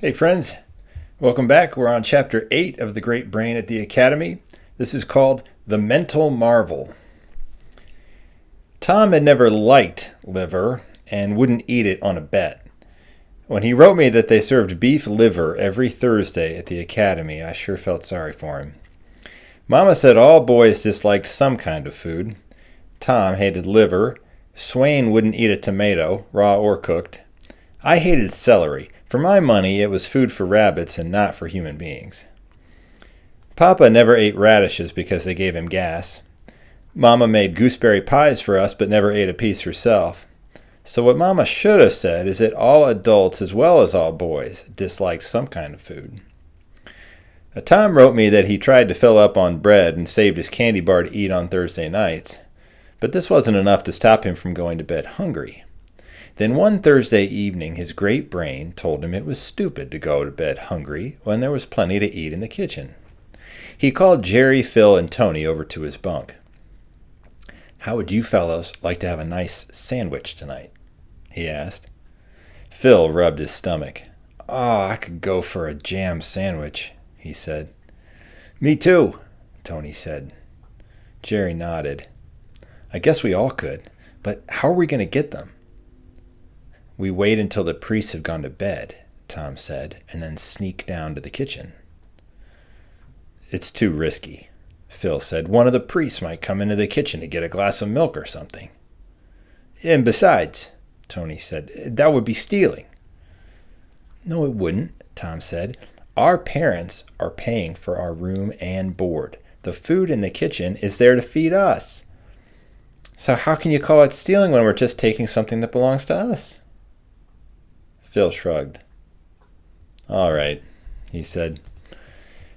Hey friends, welcome back. We're on chapter 8 of The Great Brain at the Academy. This is called The Mental Marvel. Tom had never liked liver and wouldn't eat it on a bet. When he wrote me that they served beef liver every Thursday at the Academy, I sure felt sorry for him. Mama said all boys disliked some kind of food. Tom hated liver. Swain wouldn't eat a tomato, raw or cooked. I hated celery. For my money, it was food for rabbits and not for human beings. Papa never ate radishes because they gave him gas. Mama made gooseberry pies for us but never ate a piece herself. So what Mama should have said is that all adults as well as all boys disliked some kind of food. Tom wrote me that he tried to fill up on bread and saved his candy bar to eat on Thursday nights, but this wasn't enough to stop him from going to bed hungry. Then one Thursday evening, his great brain told him it was stupid to go to bed hungry when there was plenty to eat in the kitchen. He called Jerry, Phil, and Tony over to his bunk. "How would you fellows like to have a nice sandwich tonight?" he asked. Phil rubbed his stomach. "Oh, I could go for a jam sandwich," he said. "Me too," Tony said. Jerry nodded. "I guess we all could, but how are we going to get them?" "We wait until the priests have gone to bed," Tom said, "and then sneak down to the kitchen." "It's too risky," Phil said. "One of the priests might come into the kitchen to get a glass of milk or something." "And besides," Tony said, "that would be stealing." "No, it wouldn't," Tom said. "Our parents are paying for our room and board. The food in the kitchen is there to feed us. So how can you call it stealing when we're just taking something that belongs to us?" Phil shrugged. "All right," he said.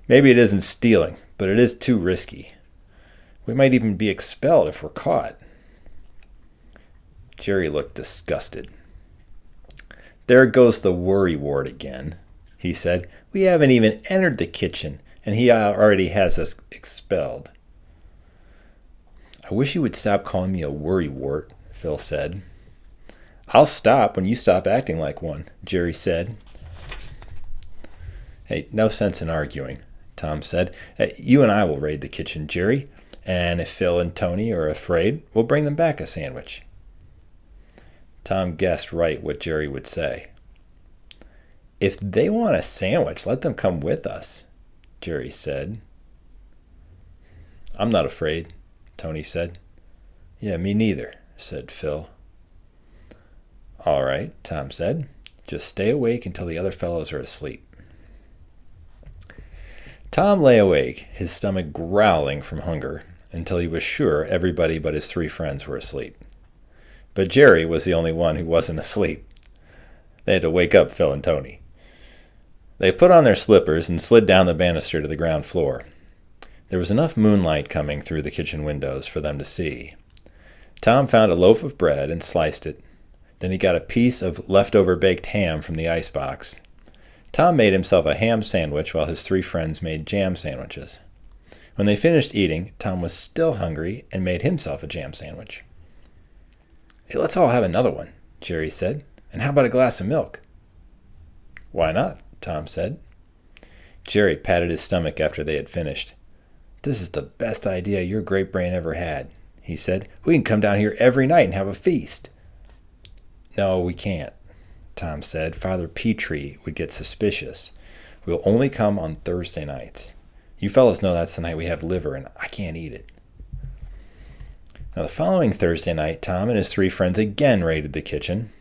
"Maybe it isn't stealing, but it is too risky. We might even be expelled if we're caught." Jerry looked disgusted. "There goes the worry wart again," he said. "We haven't even entered the kitchen, and he already has us expelled." "I wish you would stop calling me a worry wart," Phil said. "I'll stop when you stop acting like one," Jerry said. "Hey, no sense in arguing," Tom said. "You and I will raid the kitchen, Jerry, and if Phil and Tony are afraid, we'll bring them back a sandwich." Tom guessed right what Jerry would say. "If they want a sandwich, let them come with us," Jerry said. "I'm not afraid," Tony said. "Yeah, me neither," said Phil. "All right," Tom said. "Just stay awake until the other fellows are asleep." Tom lay awake, his stomach growling from hunger, until he was sure everybody but his three friends were asleep. But Jerry was the only one who wasn't asleep. They had to wake up Phil and Tony. They put on their slippers and slid down the banister to the ground floor. There was enough moonlight coming through the kitchen windows for them to see. Tom found a loaf of bread and sliced it. Then he got a piece of leftover baked ham from the icebox. Tom made himself a ham sandwich while his three friends made jam sandwiches. When they finished eating, Tom was still hungry and made himself a jam sandwich. "Hey, let's all have another one," Jerry said. "And how about a glass of milk?" "Why not?" Tom said. Jerry patted his stomach after they had finished. "This is the best idea your great brain ever had," he said. "We can come down here every night and have a feast." "No, we can't," Tom said. "Father Petrie would get suspicious. We'll only come on Thursday nights. You fellows know that's the night we have liver, and I can't eat it." Now, the following Thursday night, Tom and his three friends again raided the kitchen.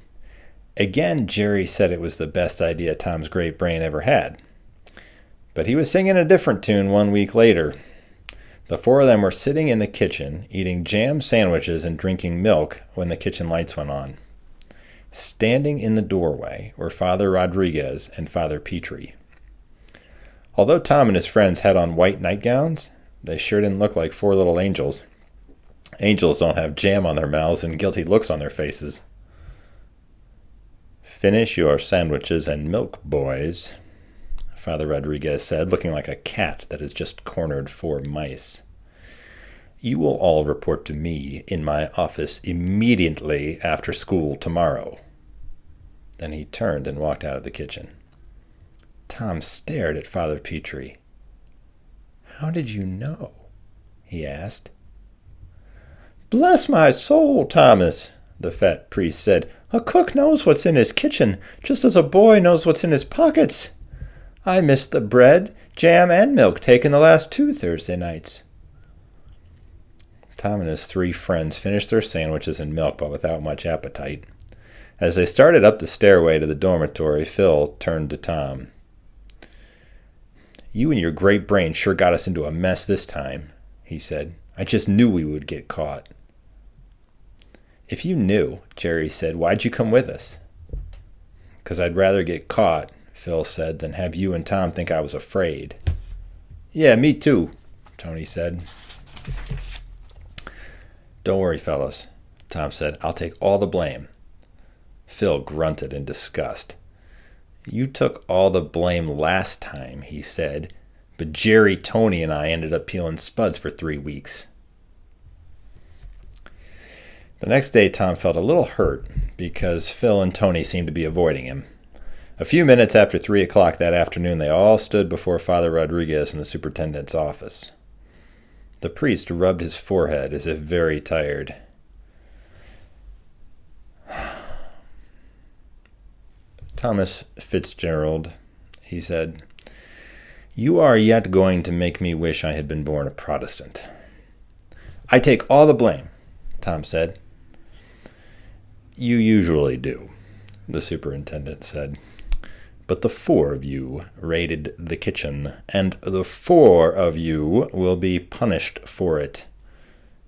Again, Jerry said it was the best idea Tom's great brain ever had. But he was singing a different tune 1 week later. The four of them were sitting in the kitchen, eating jam sandwiches and drinking milk when the kitchen lights went on. Standing in the doorway were Father Rodriguez and Father Petrie. Although Tom and his friends had on white nightgowns, they sure didn't look like four little angels. Angels don't have jam on their mouths and guilty looks on their faces. "Finish your sandwiches and milk, boys," Father Rodriguez said, looking like a cat that has just cornered 4 mice. "You will all report to me in my office immediately after school tomorrow." Then he turned and walked out of the kitchen. Tom stared at Father Petrie. "How did you know?" he asked. "Bless my soul, Thomas," the fat priest said. "A cook knows what's in his kitchen, just as a boy knows what's in his pockets. I missed the bread, jam, and milk taken the last 2 Thursday nights." Tom and his 3 friends finished their sandwiches and milk, but without much appetite. As they started up the stairway to the dormitory, Phil turned to Tom. "You and your great brain sure got us into a mess this time," he said. "I just knew we would get caught." "If you knew," Jerry said, "why'd you come with us?" "'Cause I'd rather get caught," Phil said, "than have you and Tom think I was afraid." "Yeah, me too," Tony said. "Don't worry, fellas," Tom said. "I'll take all the blame." Phil grunted in disgust. "You took all the blame last time," he said, "but Jerry, Tony, and I ended up peeling spuds for 3 weeks. The next day, Tom felt a little hurt because Phil and Tony seemed to be avoiding him. A few minutes after 3 o'clock that afternoon, they all stood before Father Rodriguez in the superintendent's office. The priest rubbed his forehead as if very tired. "Thomas Fitzgerald," he said, "you are yet going to make me wish I had been born a Protestant." "I take all the blame," Tom said. "You usually do," the superintendent said. "But the 4 of you raided the kitchen, and the 4 of you will be punished for it.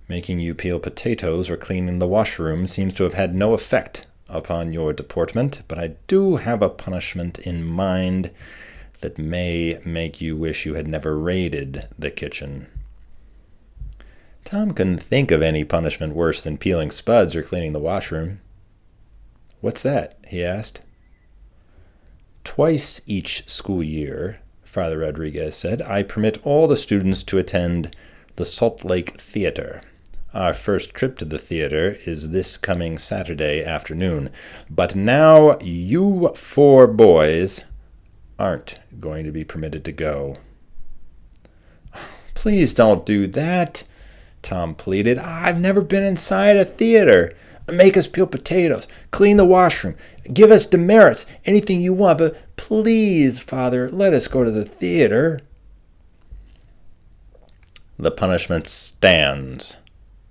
Making you peel potatoes or cleaning the washroom seems to have had no effect upon your deportment, but I do have a punishment in mind that may make you wish you had never raided the kitchen." Tom couldn't think of any punishment worse than peeling spuds or cleaning the washroom. "What's that?" he asked. "Twice each school year," Father Rodriguez said, "I permit all the students to attend the Salt Lake Theater. Our first trip to the theater is this coming Saturday afternoon. But now you 4 boys aren't going to be permitted to go." "Please don't do that," Tom pleaded. "I've never been inside a theater. Make us peel potatoes, clean the washroom, give us demerits, anything you want, but please, Father, let us go to the theater." "The punishment stands,"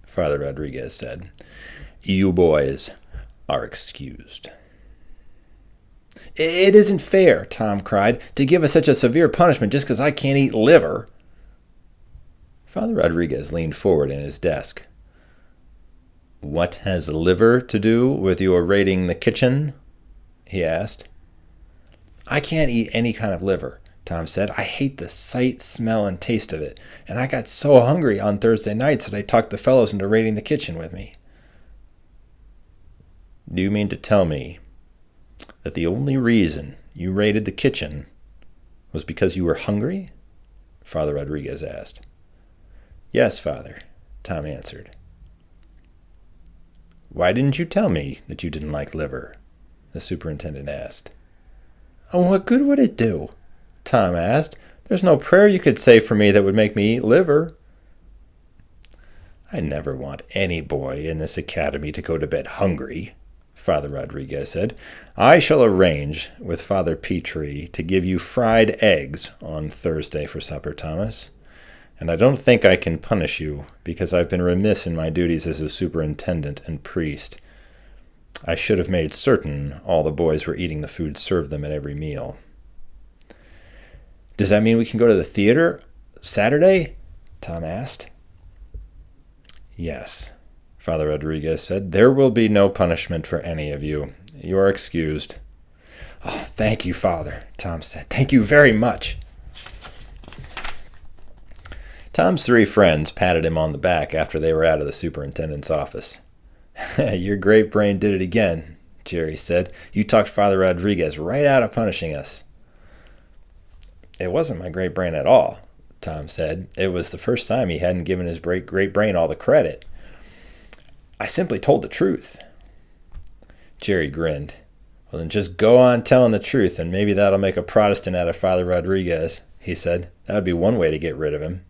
Father Rodriguez said. "You boys are excused." "It isn't fair," Tom cried, "to give us such a severe punishment just because I can't eat liver." Father Rodriguez leaned forward in his desk. "What has liver to do with your raiding the kitchen?" he asked. "I can't eat any kind of liver," Tom said. "I hate the sight, smell, and taste of it, and I got so hungry on Thursday nights that I talked the fellows into raiding the kitchen with me." "Do you mean to tell me that the only reason you raided the kitchen was because you were hungry?" Father Rodriguez asked. "Yes, Father," Tom answered. "Why didn't you tell me that you didn't like liver?" the superintendent asked. "Oh, what good would it do?" Tom asked. "There's no prayer you could say for me that would make me eat liver." "I never want any boy in this academy to go to bed hungry," Father Rodriguez said. "I shall arrange with Father Petrie to give you fried eggs on Thursday for supper, Thomas. And I don't think I can punish you because I've been remiss in my duties as a superintendent and priest. I should have made certain all the boys were eating the food served them at every meal." "Does that mean we can go to the theater Saturday?" Tom asked. "Yes," Father Rodriguez said. "There will be no punishment for any of you. You are excused." "Oh, thank you, Father," Tom said. "Thank you very much." Tom's 3 friends patted him on the back after they were out of the superintendent's office. "Your great brain did it again," Jerry said. "You talked Father Rodriguez right out of punishing us." "It wasn't my great brain at all," Tom said. "It was the first time he hadn't given his great brain all the credit. I simply told the truth." Jerry grinned. Well, then just go on telling the truth, and maybe that'll make a Protestant out of Father Rodriguez, he said. That would be one way to get rid of him.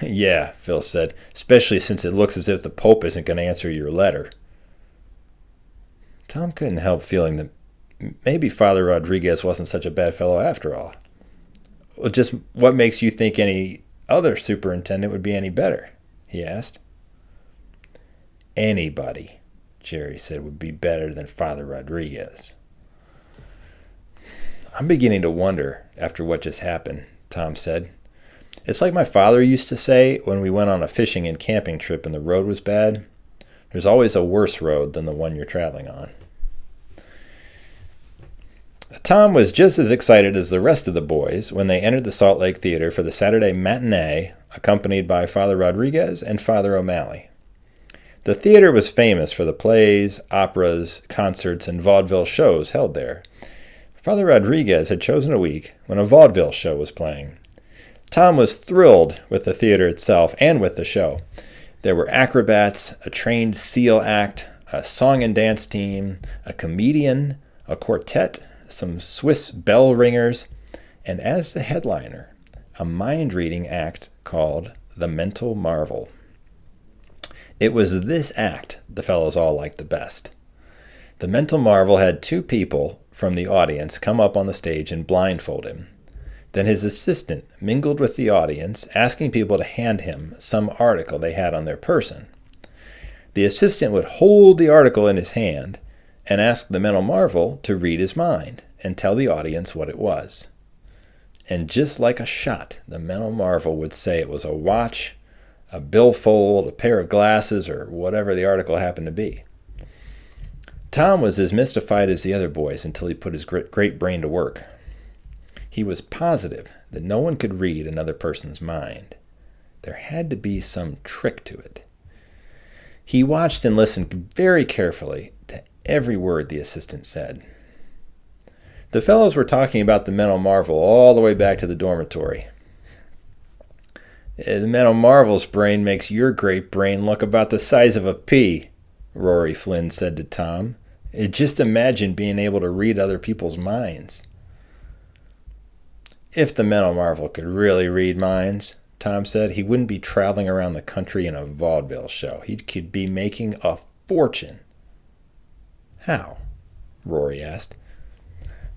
Yeah, Phil said, especially since it looks as if the Pope isn't going to answer your letter. Tom couldn't help feeling that maybe Father Rodriguez wasn't such a bad fellow after all. Well, just what makes you think any other superintendent would be any better? He asked. Anybody, Jerry said, would be better than Father Rodriguez. I'm beginning to wonder after what just happened, Tom said. It's like my father used to say when we went on a fishing and camping trip and the road was bad. There's always a worse road than the one you're traveling on. Tom was just as excited as the rest of the boys when they entered the Salt Lake Theater for the Saturday matinee, accompanied by Father Rodriguez and Father O'Malley. The theater was famous for the plays, operas, concerts, and vaudeville shows held there. Father Rodriguez had chosen a week when a vaudeville show was playing. Tom was thrilled with the theater itself and with the show. There were acrobats, a trained seal act, a song and dance team, a comedian, a quartet, some Swiss bell ringers, and as the headliner, a mind-reading act called The Mental Marvel. It was this act the fellows all liked the best. The Mental Marvel had two people from the audience come up on the stage and blindfold him. Then his assistant mingled with the audience, asking people to hand him some article they had on their person. The assistant would hold the article in his hand and ask the Mental Marvel to read his mind and tell the audience what it was. And just like a shot, the Mental Marvel would say it was a watch, a billfold, a pair of glasses, or whatever the article happened to be. Tom was as mystified as the other boys until he put his great brain to work. He was positive that no one could read another person's mind. There had to be some trick to it. He watched and listened very carefully to every word the assistant said. The fellows were talking about the Mental Marvel all the way back to the dormitory. The Mental Marvel's brain makes your great brain look about the size of a pea, Rory Flynn said to Tom. Just imagine being able to read other people's minds. If the Mental Marvel could really read minds, Tom said, he wouldn't be traveling around the country in a vaudeville show. He could be making a fortune. How? Rory asked.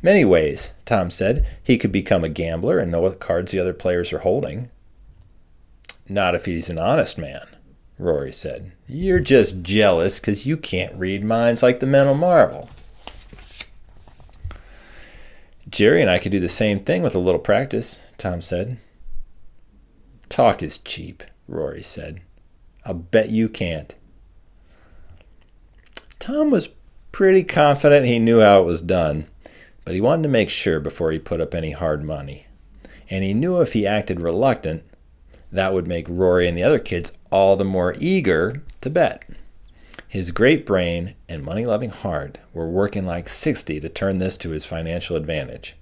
Many ways, Tom said. He could become a gambler and know what cards the other players are holding. Not if he's an honest man, Rory said. You're just jealous because you can't read minds like the Mental Marvel. Jerry and I could do the same thing with a little practice, Tom said. Talk is cheap, Rory said. I'll bet you can't. Tom was pretty confident he knew how it was done, but he wanted to make sure before he put up any hard money. And he knew if he acted reluctant, that would make Rory and the other kids all the more eager to bet. His great brain and money-loving heart were working like 60 to turn this to his financial advantage.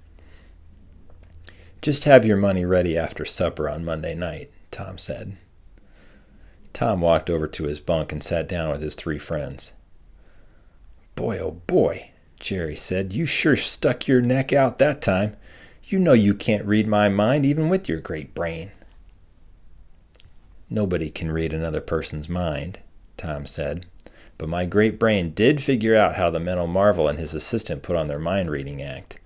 Just have your money ready after supper on Monday night, Tom said. Tom walked over to his bunk and sat down with his three friends. Boy, oh boy, Jerry said, you sure stuck your neck out that time. You know you can't read my mind even with your great brain. Nobody can read another person's mind, Tom said. But my great brain did figure out how the Mental Marvel and his assistant put on their mind-reading act.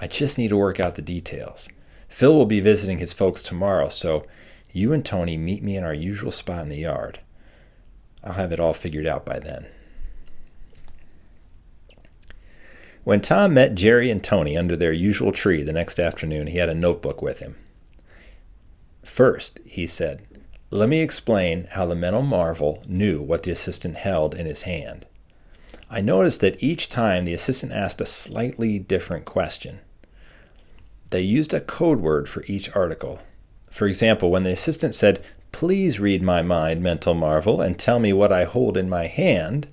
I just need to work out the details. Phil will be visiting his folks tomorrow, so you and Tony meet me in our usual spot in the yard. I'll have it all figured out by then. When Tom met Jerry and Tony under their usual tree the next afternoon, he had a notebook with him. First, he said, let me explain how the Mental Marvel knew what the assistant held in his hand. I noticed that each time the assistant asked a slightly different question. They used a code word for each article. For example, when the assistant said, please read my mind, Mental Marvel, and tell me what I hold in my hand,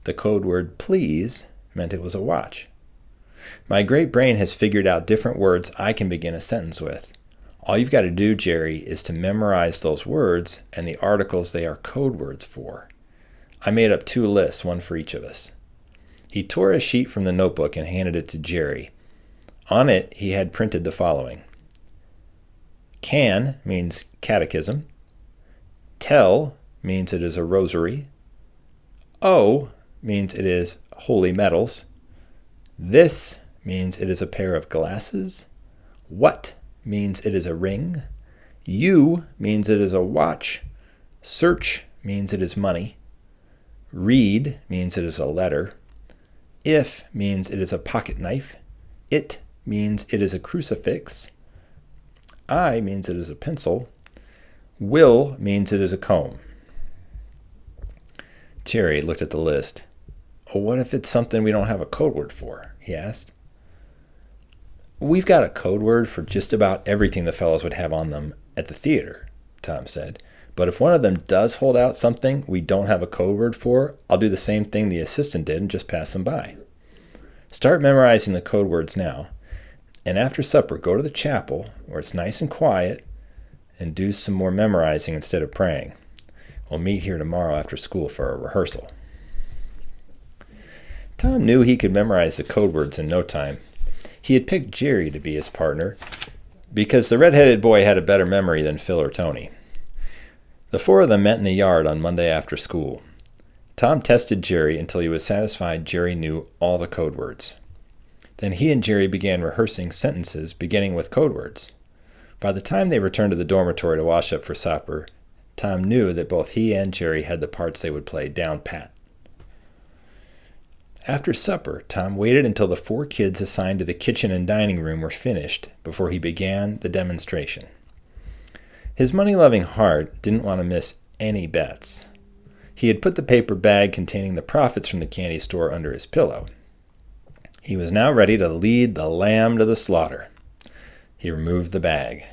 the code word please meant it was a watch. My great brain has figured out different words I can begin a sentence with. All you've got to do, Jerry, is to memorize those words and the articles they are code words for. I made up 2 lists, one for each of us. He tore a sheet from the notebook and handed it to Jerry. On it, he had printed the following. Can means catechism. Tell means it is a rosary. O means it is holy medals. This means it is a pair of glasses. What means it is a ring. U means it is a watch. Search means it is money. Read means it is a letter. If means it is a pocket knife. It means it is a crucifix. I means it is a pencil. Will means it is a comb. Jerry looked at the list. Oh, what if it's something we don't have a code word for? He asked. We've got a code word for just about everything the fellows would have on them at the theater, Tom said. But if one of them does hold out something we don't have a code word for, I'll do the same thing the assistant did and just pass them by. Start memorizing the code words now, and after supper go to the chapel where it's nice and quiet and do some more memorizing instead of praying. We'll meet here tomorrow after school for a rehearsal. Tom knew he could memorize the code words in no time. He had picked Jerry to be his partner because the red-headed boy had a better memory than Phil or Tony. The four of them met in the yard on Monday after school. Tom tested Jerry until he was satisfied Jerry knew all the code words. Then he and Jerry began rehearsing sentences beginning with code words. By the time they returned to the dormitory to wash up for supper, Tom knew that both he and Jerry had the parts they would play down pat. After supper, Tom waited until the four kids assigned to the kitchen and dining room were finished before he began the demonstration. His money-loving heart didn't want to miss any bets. He had put the paper bag containing the profits from the candy store under his pillow. He was now ready to lead the lamb to the slaughter. He removed the bag.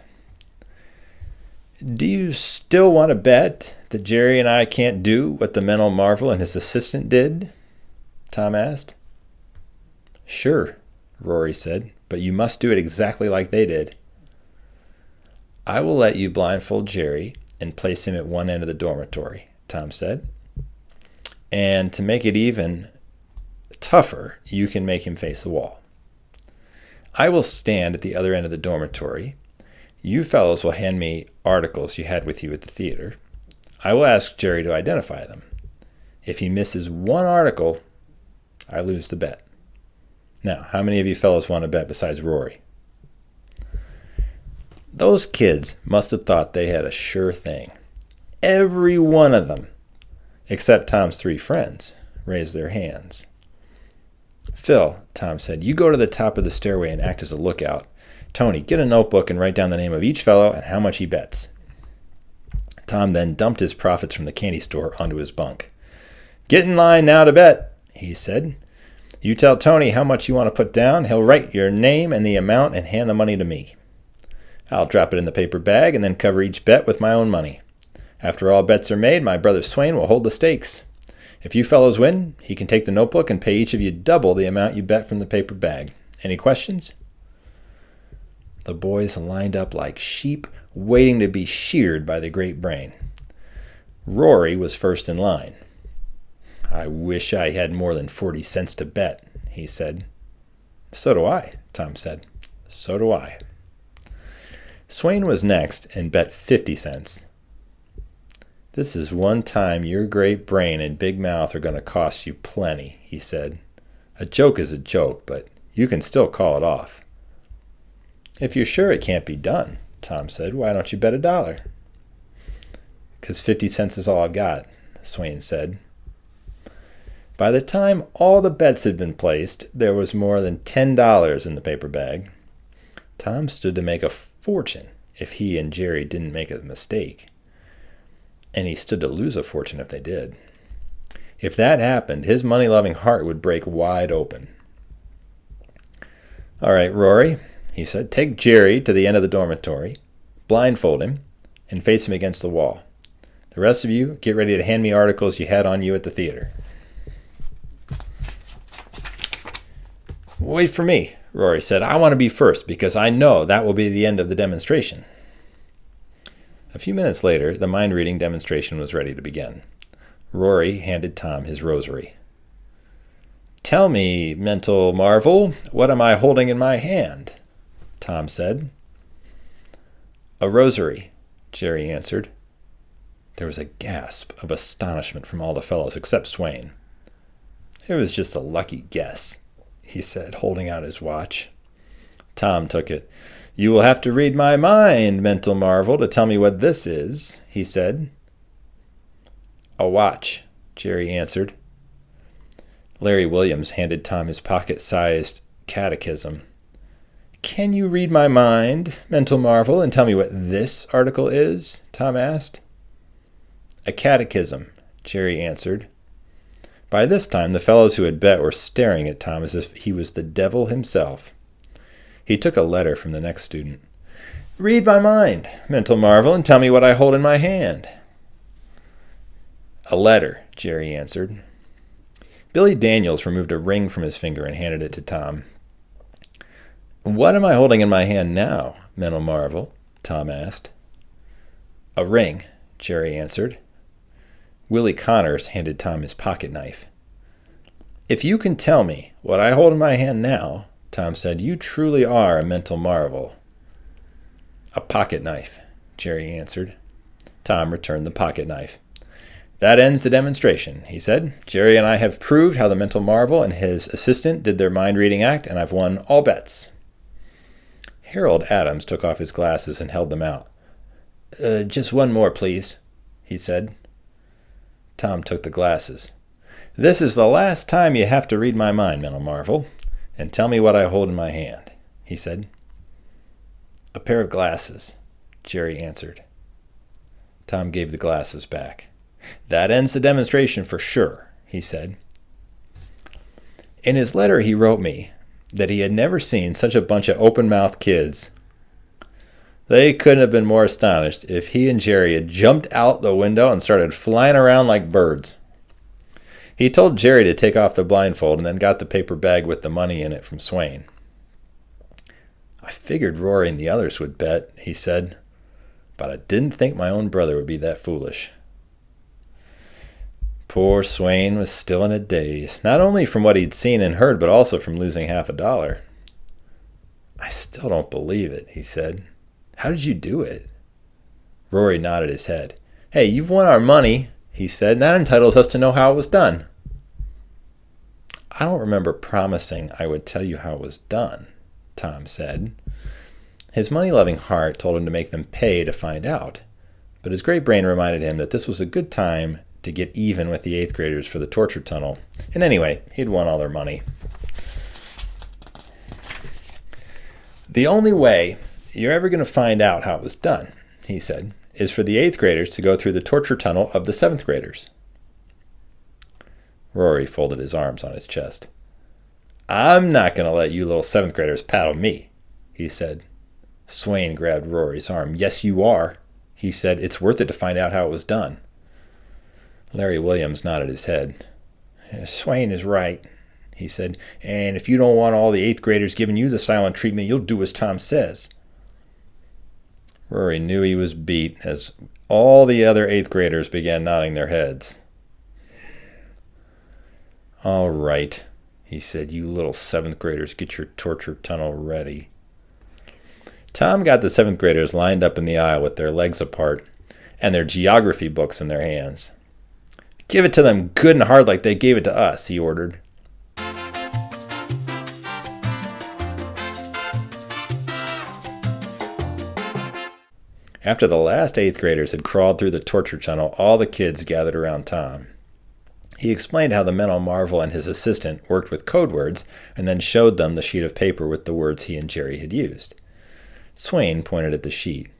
Do you still want to bet that Jerry and I can't do what the mental marvel and his assistant did? Tom asked. Sure, Rory said, but you must do it exactly like they did. I will let you blindfold Jerry and place him at one end of the dormitory, Tom said. And to make it even tougher, you can make him face the wall. I will stand at the other end of the dormitory. You fellows will hand me articles you had with you at the theater. I will ask Jerry to identify them. If he misses one article, I lose the bet. Now, how many of you fellows want to bet besides Rory? Those kids must have thought they had a sure thing. Every one of them, except Tom's three friends, raised their hands. Phil, Tom said, you go to the top of the stairway and act as a lookout. Tony, get a notebook and write down the name of each fellow and how much he bets. Tom then dumped his profits from the candy store onto his bunk. Get in line now to bet, he said. You tell Tony how much you want to put down. He'll write your name and the amount and hand the money to me. I'll drop it in the paper bag and then cover each bet with my own money. After all bets are made, my brother Swain will hold the stakes. If you fellows win, he can take the notebook and pay each of you double the amount you bet from the paper bag. Any questions? The boys lined up like sheep waiting to be sheared by the great brain. Rory was first in line. I wish I had more than 40 cents to bet, he said. So do I, Tom said. So do I. Swain was next and bet 50 cents. This is one time your great brain and big mouth are going to cost you plenty, he said. A joke is a joke, but you can still call it off. If you're sure it can't be done, Tom said, why don't you bet $1? 'Cause 50 cents is all I've got, Swain said. By the time all the bets had been placed, there was more than $10 in the paper bag. Tom stood to make a fortune if he and Jerry didn't make a mistake. And he stood to lose a fortune if they did. If that happened, his money-loving heart would break wide open. All right, Rory, he said, take Jerry to the end of the dormitory, blindfold him, and face him against the wall. The rest of you, get ready to hand me articles you had on you at the theater. Wait for me, Rory said. I want to be first because I know that will be the end of the demonstration. A few minutes later, the mind-reading demonstration was ready to begin. Rory handed Tom his rosary. Tell me, mental marvel, what am I holding in my hand? Tom said. A rosary, Jerry answered. There was a gasp of astonishment from all the fellows except Swain. It was just a lucky guess, he said, holding out his watch. Tom took it. You will have to read my mind, mental marvel, to tell me what this is, he said. A watch, Jerry answered. Larry Williams handed Tom his pocket-sized catechism. Can you read my mind, mental marvel, and tell me what this article is? Tom asked. A catechism, Jerry answered. By this time, the fellows who had bet were staring at Tom as if he was the devil himself. He took a letter from the next student. Read my mind, mental marvel, and tell me what I hold in my hand. A letter, Jerry answered. Billy Daniels removed a ring from his finger and handed it to Tom. What am I holding in my hand now, mental marvel? Tom asked. A ring, Jerry answered. Willie Connors handed Tom his pocket knife. If you can tell me what I hold in my hand now, Tom said, you truly are a mental marvel. A pocket knife, Jerry answered. Tom returned the pocket knife. That ends the demonstration, he said. Jerry and I have proved how the mental marvel and his assistant did their mind-reading act, and I've won all bets. Harold Adams took off his glasses and held them out. Just one more, please, he said. Tom took the glasses. This is the last time you have to read my mind, mental marvel, and tell me what I hold in my hand, he said. A pair of glasses, Jerry answered. Tom gave the glasses back. That ends the demonstration for sure, he said. In his letter he wrote me that he had never seen such a bunch of open-mouthed kids. They couldn't have been more astonished if he and Jerry had jumped out the window and started flying around like birds. He told Jerry to take off the blindfold and then got the paper bag with the money in it from Swain. I figured Rory and the others would bet, he said, but I didn't think my own brother would be that foolish. Poor Swain was still in a daze, not only from what he'd seen and heard, but also from losing $50. I still don't believe it, he said. How did you do it? Rory nodded his head. Hey, you've won our money, he said, and that entitles us to know how it was done. I don't remember promising I would tell you how it was done, Tom said. His money-loving heart told him to make them pay to find out, but his great brain reminded him that this was a good time to get even with the 8th graders for the torture tunnel. And anyway, he'd won all their money. The only way you're ever going to find out how it was done, he said, is for the 8th graders to go through the torture tunnel of the 7th graders. Rory folded his arms on his chest. I'm not going to let you little 7th graders paddle me, he said. Swain grabbed Rory's arm. Yes, you are, he said. It's worth it to find out how it was done. Larry Williams nodded his head. Swain is right, he said. And if you don't want all the 8th graders giving you the silent treatment, you'll do as Tom says. Rory knew he was beat as all the other 8th graders began nodding their heads. All right, he said. You little 7th graders, get your torture tunnel ready. Tom got the 7th graders lined up in the aisle with their legs apart and their geography books in their hands. Give it to them good and hard like they gave it to us, he ordered. After the last 8th graders had crawled through the torture tunnel, all the kids gathered around Tom. He explained how the mental marvel and his assistant worked with code words and then showed them the sheet of paper with the words he and Jerry had used. Swain pointed at the sheet.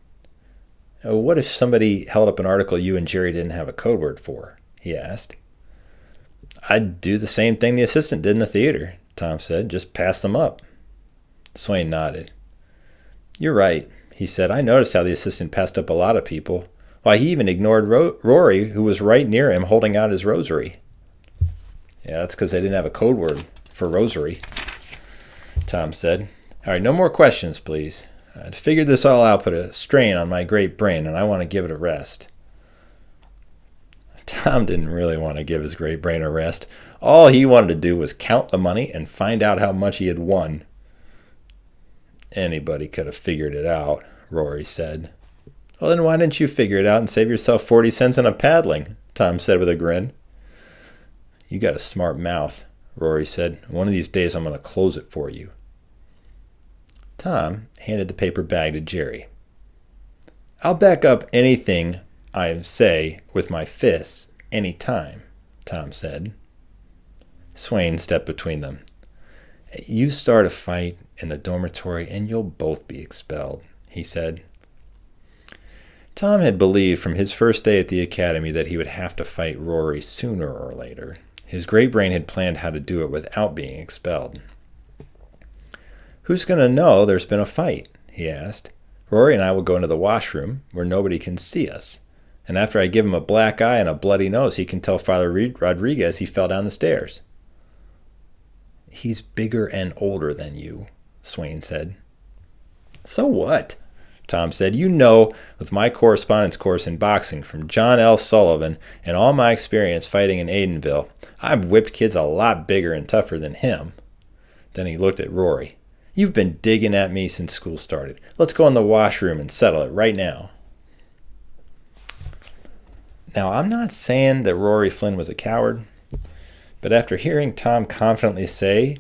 What if somebody held up an article you and Jerry didn't have a code word for? He asked. I'd do the same thing the assistant did in the theater, Tom said. Just pass them up. Swain nodded. You're right, he said. I noticed how the assistant passed up a lot of people. Why, he even ignored Rory, who was right near him holding out his rosary. Yeah, that's because they didn't have a code word for rosary, Tom said. All right, no more questions, please. To figure this all out put a strain on my great brain, and I want to give it a rest. Tom didn't really want to give his great brain a rest. All he wanted to do was count the money and find out how much he had won. Anybody could have figured it out, Rory said. Well, then why didn't you figure it out and save yourself 40 cents on a paddling? Tom said with a grin. You got a smart mouth, Rory said. One of these days I'm going to close it for you. Tom handed the paper bag to Jerry. I'll back up anything I say with my fists any time, Tom said. Swain stepped between them. You start a fight in the dormitory and you'll both be expelled, he said. Tom had believed from his first day at the academy that he would have to fight Rory sooner or later. His great brain had planned how to do it without being expelled. Who's going to know there's been a fight? He asked. Rory and I will go into the washroom where nobody can see us. And after I give him a black eye and a bloody nose, he can tell Father Rodriguez he fell down the stairs. He's bigger and older than you, Swain said. So what? Tom said. You know, with my correspondence course in boxing from John L. Sullivan and all my experience fighting in Aidenville, I've whipped kids a lot bigger and tougher than him. Then he looked at Rory. You've been digging at me since school started. Let's go in the washroom and settle it right now. Now, I'm not saying that Rory Flynn was a coward, but after hearing Tom confidently say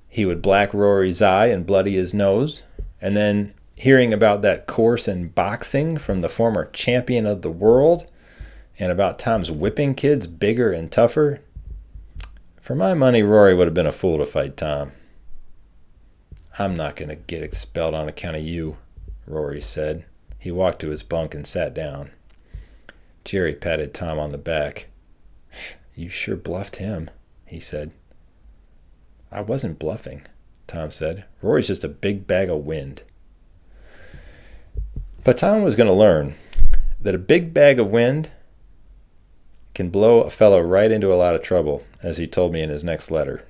he would black Rory's eye and bloody his nose, and then hearing about that course in boxing from the former champion of the world, and about Tom's whipping kids bigger and tougher, for my money, Rory would have been a fool to fight Tom. I'm not going to get expelled on account of you, Rory said. He walked to his bunk and sat down. Jerry patted Tom on the back. You sure bluffed him, he said. I wasn't bluffing, Tom said. Rory's just a big bag of wind. But Tom was going to learn that a big bag of wind can blow a fellow right into a lot of trouble, as he told me in his next letter.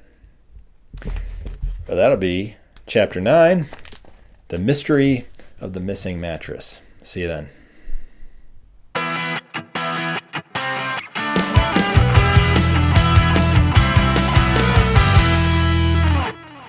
Well, that'll be Chapter 9, The Mystery of the Missing Mattress. See you then.